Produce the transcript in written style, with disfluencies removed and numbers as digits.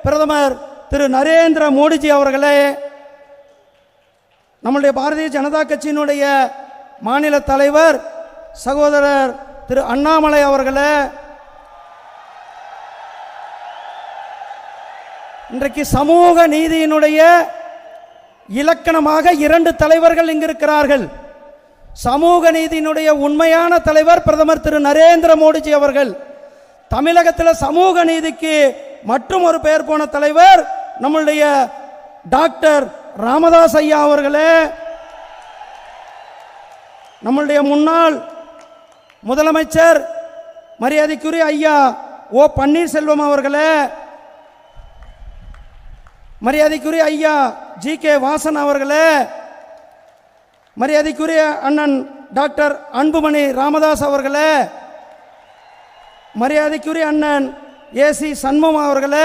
பிரதமர் திரு நரேந்திர மோடிஜி அவர்களே, நம்முடைய பாரதிய ஜனதா கட்சியினுடைய மாநில தலைவர் சகோதரர் திரு அண்ணாமலை அவர்களே, இன்றைக்கு சமூக நீதியினுடைய இலக்கணமாக 2 தலைவர்கள் இங்கு இருக்கிறார்கள். சமூக நீதியினுடைய உண்மையான தலைவர் பிரதமர் திரு நரேந்திர மோடிஜி அவர்கள். தமிழகத்தில் சமூக நீதிக்கு மற்றும் ஒரு பெயர் போன தலைவர் நம்முடைய டாக்டர் ராமதாஸ் ஐயா அவர்களே, நம்முடைய முன்னாள் முதலமைச்சர் மரியாதைக்குரிய ஐயா ஓ பன்னீர்செல்வம் அவர்களே, மரியாதைக்குரிய ஐயா ஜி.கே. வாசன் அவர்களே, மரியாதைக்குரிய அண்ணன் டாக்டர் அன்புமணி ராமதாஸ் அவர்களே, மரியாதைக்குரிய அண்ணன் ஏ.சி. சண்முகம் அவர்களே,